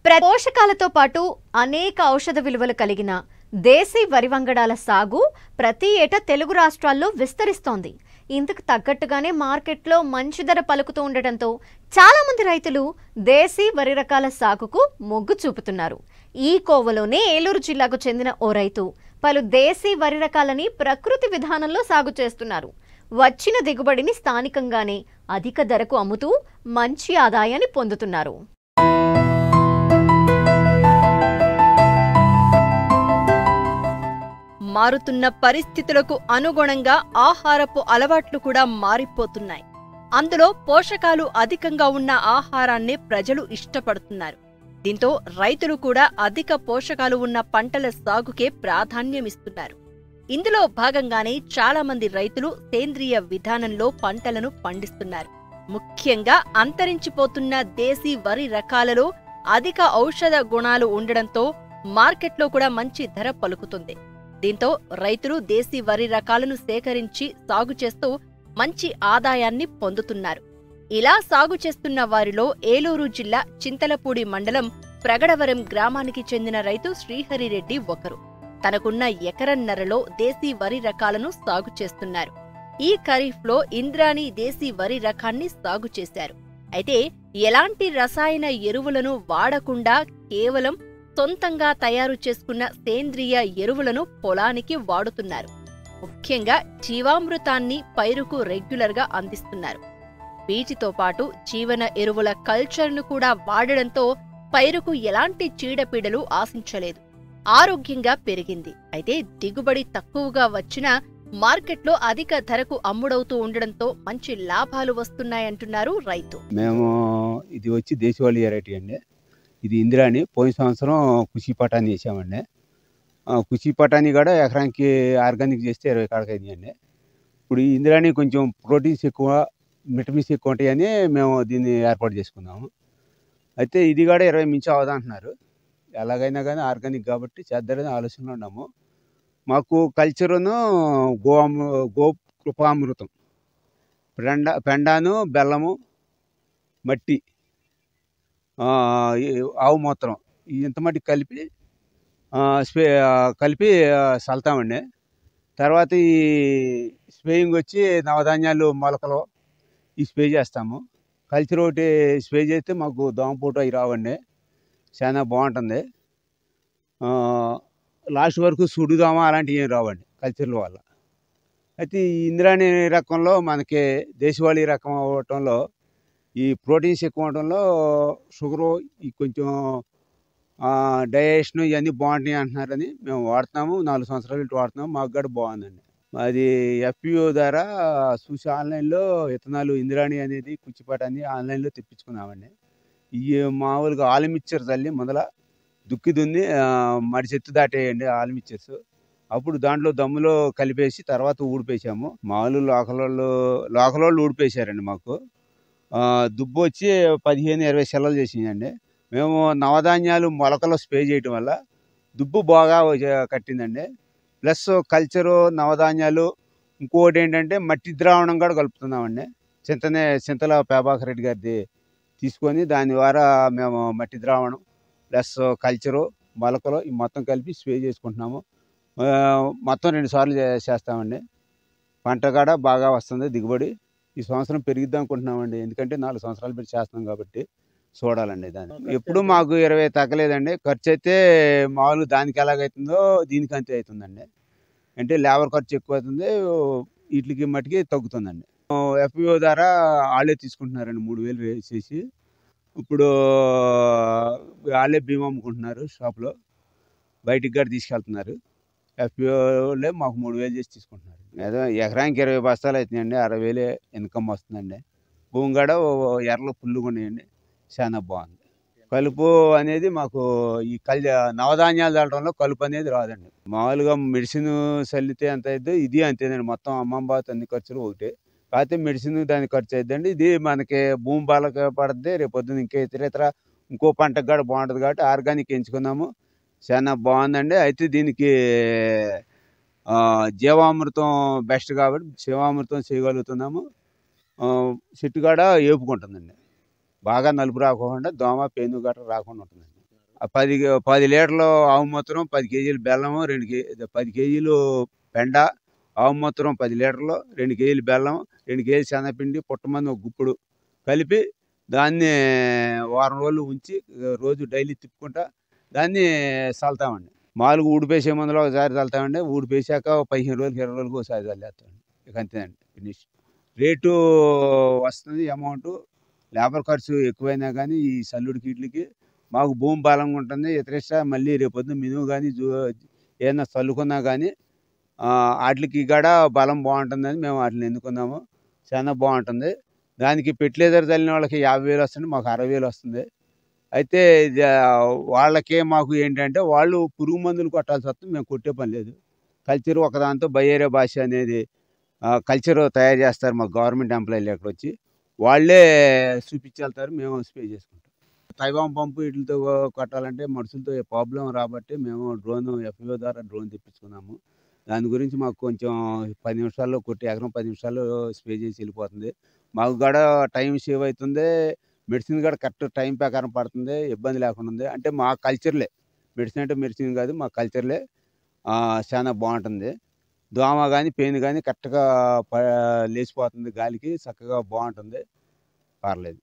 పోషకాలతో పాటు అనేక ఔషధ విలువలు కలిగిన దేశీ వరి వంగడాల సాగు ప్రతి ఏటా తెలుగు రాష్ట్రాల్లో విస్తరిస్తోంది. ఇందుకు తగ్గట్టుగానే మార్కెట్లో మంచి ధర పలుకుతూ ఉండటంతో చాలా మంది రైతులు దేశీ వరి రకాల సాగుకు మొగ్గు చూపుతున్నారు. ఈ కోవలోనే ఏలూరు జిల్లాకు చెందిన ఓ రైతు పలు దేశీ వరి రకాలని ప్రకృతి విధానంలో సాగు చేస్తున్నారు. వచ్చిన దిగుబడిని స్థానికంగానే అధిక ధరకు అమ్ముతూ మంచి ఆదాయాన్ని పొందుతున్నారు. మారుతున్న పరిస్థితులకు అనుగుణంగా ఆహారపు అలవాట్లు కూడా మారిపోతున్నాయి. అందులో పోషకాలు అధికంగా ఉన్న ఆహారాన్నే ప్రజలు ఇష్టపడుతున్నారు. దీంతో రైతులు కూడా అధిక పోషకాలు ఉన్న పంటల సాగుకే ప్రాధాన్యమిస్తున్నారు. ఇందులో భాగంగానే చాలా మంది రైతులు సేంద్రియ విధానంలో పంటలను పండిస్తున్నారు. ముఖ్యంగా అంతరించిపోతున్న దేశీ వరి రకాలలో అధిక ఔషధ గుణాలు ఉండడంతో మార్కెట్లో కూడా మంచి ధర పలుకుతుంది. దీంతో రైతులు దేశీ వరి రకాలను సేకరించి సాగు చేస్తూ మంచి ఆదాయాన్ని పొందుతున్నారు. ఇలా సాగు చేస్తున్న వారిలో ఏలూరు జిల్లా చింతలపూడి మండలం ప్రగడవరం గ్రామానికి చెందిన రైతు శ్రీహరిరెడ్డి ఒకరు. తనకున్న ఎకరన్నరలో దేశీ వరి రకాలను సాగు చేస్తున్నారు. ఈ ఖరీఫ్లో ఇంద్రాణి దేశీ వరి రకాన్ని సాగు చేశారు. అయితే ఎలాంటి రసాయన ఎరువులను వాడకుండా కేవలం సొంతంగా తయారు చేసుకున్న సేంద్రియ ఎరువులను పొలానికి వాడుతున్నారు. ముఖ్యంగా జీవామృతాన్ని పైరుకు రెగ్యులర్గా అందిస్తున్నారు. వీటితో పాటు జీవన ఎరువుల కల్చర్ను కూడా వాడడంతో పైరుకు ఎలాంటి చీడపీడలు ఆశించలేదు. ఆరోగ్యంగా పెరిగింది. అయితే దిగుబడి తక్కువగా వచ్చినా మార్కెట్లో అధిక ధరకు అమ్ముడవుతూ ఉండడంతో మంచి లాభాలు వస్తున్నాయంటున్నారు రైతు. మేము ఇది వచ్చి దేశవాళీ వెరైటీ అండి. ఇది ఇంద్రాణి. పోయిన సంవత్సరం కుషి పటాని వేసామండి. కుషి పటాని కూడా ఎకరానికి ఆర్గానిక్ చేస్తే 20 కాడకి అయిందండి. ఇప్పుడు ఈ ఇంద్రాణి కొంచెం ప్రోటీన్స్ ఎక్కువ, విటమిన్స్ ఎక్కువ ఉంటాయని మేము దీన్ని ఏర్పాటు చేసుకున్నాము. అయితే ఇది కూడా 20 మించి అవదంటున్నారు. ఎలాగైనా కానీ ఆర్గానిక్ కాబట్టి చేద్దారని ఆలోచనలో ఉన్నాము. మాకు కల్చరును గో కృపామృతం, పెండాను, బెల్లము, మట్టి, ఆవు మూత్రం ఇంత మట్టి కలిపి చల్తామండి. తర్వాత ఈ స్ప్రేయింగ్ వచ్చి నవధాన్యాలు మొలకలు ఈ స్ప్రే చేస్తాము. కల్చర్ ఒకటి స్ప్రే చేస్తే మాకు దోమపోటు అవి రావండి. చాలా బాగుంటుంది. లాస్ట్ వరకు సుడిదోమ అలాంటివి ఏం రావండి కల్చర్ల వల్ల. అయితే ఈ ఇంద్రాణి రకంలో మనకి దేశవాళీ రకం అవ్వటంలో ఈ ప్రోటీన్స్ ఎక్కువ ఉండటంలో షుగరు ఈ కొంచెం డైజెషన్ ఇవన్నీ బాగుంటాయి అంటున్నారని మేము వాడుతున్నాము. 4 సంవత్సరాలు ఇటు వాడుతున్నాము. మాకు కూడా బాగుందండి. అది FPO ద్వారా చూసి ఆన్లైన్లో విత్తనాలు ఇంద్రాణి అనేది కుచ్చిపటాన్ని ఆన్లైన్లో తెప్పించుకున్నామండి. ఇవి మామూలుగా ఆలుమిచ్చర్ తల్లి మొదల దుక్కి దున్ని మడి చెట్టు దాటేయండి ఆలుమిచ్చర్స్. అప్పుడు దాంట్లో దమ్ములో కలిపేసి తర్వాత ఊడిపేసాము. మామూలు లోకలోళ్ళు ఊడిపేశారండి. మాకు దుబ్బు వచ్చి 15-20 సెలవులు చేసిందండి. మేము నవధాన్యాలు మొలకలో స్ప్రే చేయటం వల్ల దుబ్బు బాగా కట్టిందండి. ప్లస్ కల్చరు నవధాన్యాలు ఇంకోటి ఏంటంటే మట్టి ద్రావణం కూడా కలుపుతున్నామండి. చింతల ప్రభాకర్ రెడ్డి గారిది తీసుకొని దాని ద్వారా మేము మట్టి ద్రావణం ప్లస్ కల్చరు మొలకలు ఈ మొత్తం కలిపి స్ప్రే చేసుకుంటున్నాము. మొత్తం 2 సార్లు చేస్తామండి. పంట కూడా బాగా వస్తుంది దిగుబడి. ఈ సంవత్సరం పెరిగిద్దాం అనుకుంటున్నామండి. ఎందుకంటే 4 సంవత్సరాలు పెట్టి చేస్తున్నాం కాబట్టి చూడాలండి. దాన్ని ఎప్పుడు మాకు 20 తగ్గలేదండి. ఖర్చు అయితే మామూలు దానికి ఎలాగైతుందో దీనికి అంతే అవుతుందండి. అంటే లేబర్ ఖర్చు ఎక్కువ అవుతుంది, వీటికి మట్టుకి తగ్గుతుందండి. FPO ద్వారా వాళ్ళే తీసుకుంటున్నారండి. 3000 వేసేసి ఇప్పుడు వాళ్ళే బీమా అమ్ముకుంటున్నారు షాప్లో. బయటికి కూడా తీసుకెళ్తున్నారు. FPOలే మాకు 3000 చేసి తీసుకుంటున్నారు. ఏదో ఎకరానికి 20 బస్తాలు అవుతున్నాయండి. 60,000 ఇన్కమ్ వస్తుందండి. భూమి కూడా ఎర్రలు పుల్లుగా ఉన్నాయండి. చాలా బాగుంది. కలుపు అనేది మాకు ఈ నవధాన్యాలు చల్లడంలో కలుపు అనేది రాదండి. మామూలుగా మెడిసిన్ చల్లితే ఎంత అవుతుందో ఇది అంతేనండి. మొత్తం అమ్మంబాత్ అన్ని ఖర్చులు ఒకటే. కాకపోతే మెడిసిన్ దానికి ఖర్చు అవుతుందండి. ఇది మనకి భూమి బాలకు పడుతుంది. రేపు పొద్దున్న ఇతర ఇంకో పంటకు కూడా బాగుంటుంది కాబట్టి ఆర్గానిక్ ఎంచుకున్నాము. చాలా బాగుందండి. అయితే దీనికి జీవామృతం బెస్ట్ కాబట్టి జీవామృతం చేయగలుగుతున్నాము. చెట్టు కూడా ఏపుకుంటుందండి. బాగా నలుపు రాకుండా దోమ, పేను గట్రా రాకుండా ఉంటుందండి. 10 లీటర్లు ఆవు మూత్రం, 10 కేజీలు బెల్లము, 10 కేజీలు పెండ, ఆవు మూత్రం 10 లీటర్లు, 2 కేజీలు బెల్లం, 2 కేజీలు శనగపిండి, పుట్టమందు ఒక గుప్పుడు కలిపి దాన్ని వారం రోజులు ఉంచి రోజు డైలీ తిప్పుకుంటా దాన్ని చల్లుతామండి. మామూలుగా ఊడిపేసే ముందులో ఒకసారి చల్లుతామండి. ఊడిపేసాక 15 రోజులకి, 20 రోజులకి ఒకసారి చల్లేస్తామండి. ఇక అంతేనండి ఫినిష్. రేటు వస్తుంది అమౌంటు. లేబర్ ఖర్చు ఎక్కువైనా కానీ ఈ చల్లుడికి ఈట్లికి మాకు భూమి బలంగా ఉంటుంది. ఇతరిష్టా మళ్ళీ రేపొద్దున మినుము గానీ, ఏదైనా చల్లుకున్నా కానీ ఆటిలికి కాడ బలం బాగుంటుందని మేము వాటిని ఎన్నుకున్నాము. చాలా బాగుంటుంది. దానికి ఫెర్టిలైజర్ చల్లిన వాళ్ళకి 50,000 వస్తుంది. మాకు 60,000 వస్తుంది. అయితే వాళ్ళకే మాకు ఏంటంటే వాళ్ళు పురుగు మందులు కొట్టాల్సి వస్తుంది. మేము కొట్టే పని లేదు. కల్చర్ ఒకదాంతో బయేరియా భాష అనేది కల్చర్ తయారు చేస్తారు మాకు గవర్నమెంట్ ఎంప్లాయీలు ఇక్కడొచ్చి. వాళ్ళే చూపించి వెళ్తారు. మేము స్ప్రే చేసుకుంటాం. తైవాన్ పంపు వీటితో కొట్టాలంటే మనుషులతో ప్రాబ్లం రాబట్టి మేము ఎఫ్పిఓ ద్వారా డ్రోన్ తెప్పించుకున్నాము. దాని గురించి మాకు కొంచెం 10 నిమిషాల్లో కొట్టి ఎకరం 10 నిమిషాల్లో స్ప్రే చేసి వెళ్ళిపోతుంది. మాకు కూడా టైం సేవ్ అవుతుంది. మెడిసిన్ కూడా కరెక్ట్ టైం ప్రకారం పడుతుంది. ఇబ్బంది లేకుండా ఉంది. అంటే మా కల్చర్‌లే. మెడిసిన్ అంటే మెడిసిన్ కాదు. మా కల్చర్‌లే చాలా బాగుంటుంది. దోమ గానీ, పేను గానీ కరెక్ట్‌గా లేచిపోతుంది గాలికి. చక్కగా బాగుంటుంది. పర్లేదు.